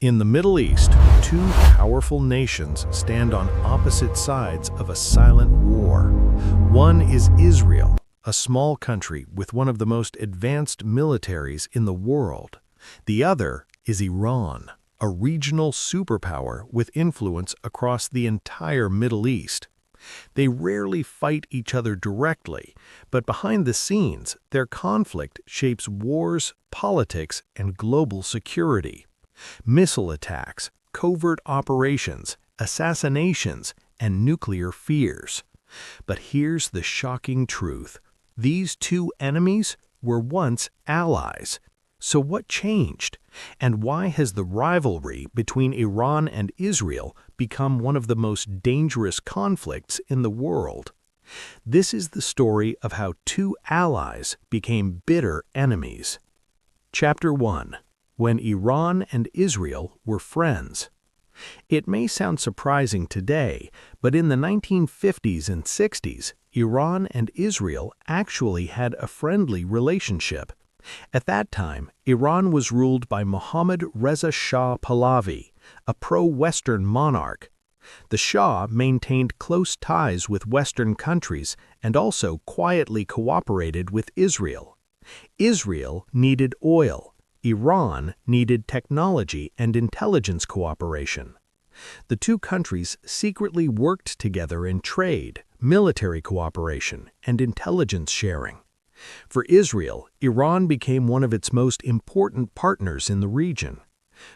In the Middle East, two powerful nations stand on opposite sides of a silent war. One is Israel, a small country with one of the most advanced militaries in the world. The other is Iran, a regional superpower with influence across the entire Middle East. They rarely fight each other directly, but behind the scenes, their conflict shapes wars, politics, and global security. Missile attacks, covert operations, assassinations, and nuclear fears. But here's the shocking truth. These two enemies were once allies. So what changed? And why has the rivalry between Iran and Israel become one of the most dangerous conflicts in the world? This is the story of how two allies became bitter enemies. Chapter 1. When Iran and Israel were friends. It may sound surprising today, but in the 1950s and 60s, Iran and Israel actually had a friendly relationship. At that time, Iran was ruled by Mohammad Reza Shah Pahlavi, a pro-Western monarch. The Shah maintained close ties with Western countries and also quietly cooperated with Israel. Israel needed oil. Iran needed technology and intelligence cooperation. The two countries secretly worked together in trade, military cooperation, and intelligence sharing. For Israel, Iran became one of its most important partners in the region.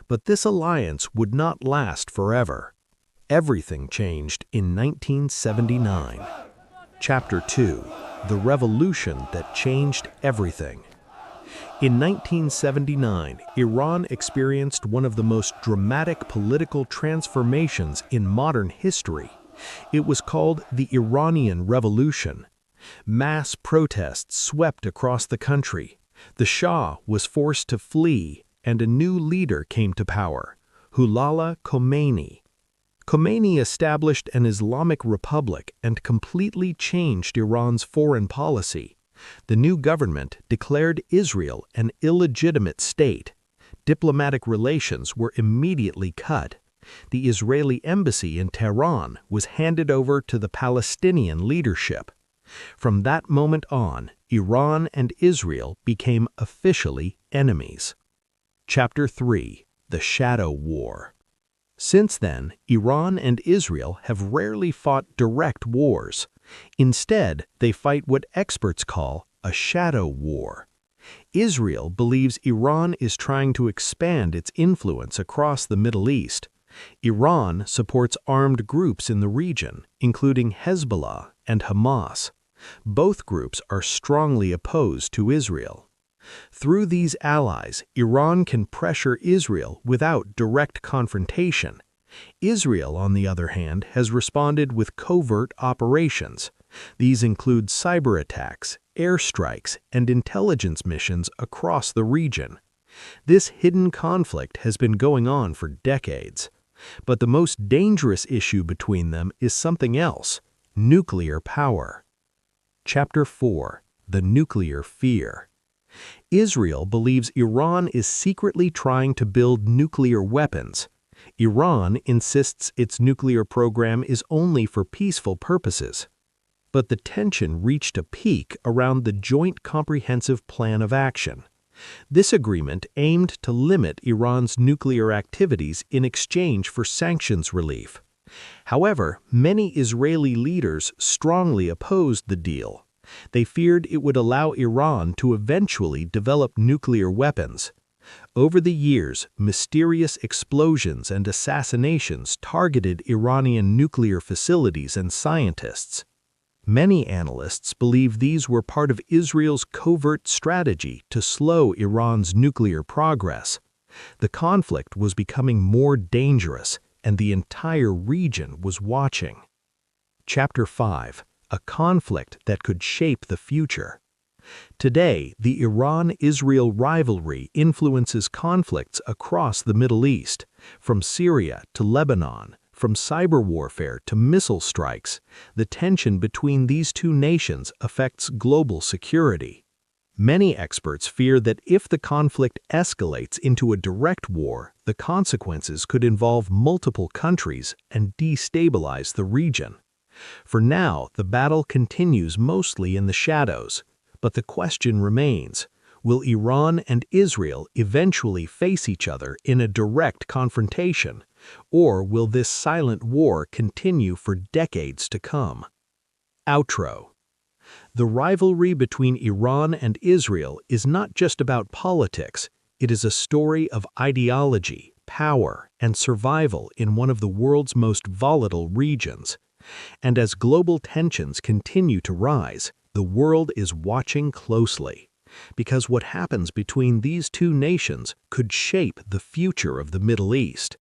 But this alliance would not last forever. Everything changed in 1979. Chapter 2. The Revolution that Changed Everything. In 1979, Iran experienced one of the most dramatic political transformations in modern history. It was called the Iranian Revolution. Mass protests swept across the country. The Shah was forced to flee, and a new leader came to power, Ruhollah Khomeini. Khomeini established an Islamic republic and completely changed Iran's foreign policy. The new government declared Israel an illegitimate state. Diplomatic relations were immediately cut. The Israeli embassy in Tehran was handed over to the Palestinian leadership. From that moment on, Iran and Israel became officially enemies. Chapter 3. The Shadow War. Since then, Iran and Israel have rarely fought direct wars. Instead, they fight what experts call a shadow war. Israel believes Iran is trying to expand its influence across the Middle East. Iran supports armed groups in the region, including Hezbollah and Hamas. Both groups are strongly opposed to Israel. Through these allies, Iran can pressure Israel without direct confrontation. Israel, on the other hand, has responded with covert operations. These include cyber attacks, airstrikes, and intelligence missions across the region. This hidden conflict has been going on for decades. But the most dangerous issue between them is something else: nuclear power. Chapter 4. The Nuclear Fear. Israel believes Iran is secretly trying to build nuclear weapons. Iran insists its nuclear program is only for peaceful purposes. But the tension reached a peak around the Joint Comprehensive Plan of Action. This agreement aimed to limit Iran's nuclear activities in exchange for sanctions relief. However, many Israeli leaders strongly opposed the deal. They feared it would allow Iran to eventually develop nuclear weapons. Over the years, mysterious explosions and assassinations targeted Iranian nuclear facilities and scientists. Many analysts believe these were part of Israel's covert strategy to slow Iran's nuclear progress. The conflict was becoming more dangerous, and the entire region was watching. Chapter 5. A conflict that could shape the future. Today, the Iran-Israel rivalry influences conflicts across the Middle East, from Syria to Lebanon, from cyber warfare to missile strikes. The tension between these two nations affects global security. Many experts fear that if the conflict escalates into a direct war, the consequences could involve multiple countries and destabilize the region. For now, the battle continues mostly in the shadows, but the question remains, will Iran and Israel eventually face each other in a direct confrontation, or will this silent war continue for decades to come? Outro. The rivalry between Iran and Israel is not just about politics, it is a story of ideology, power, and survival in one of the world's most volatile regions. And as global tensions continue to rise, the world is watching closely, because what happens between these two nations could shape the future of the Middle East.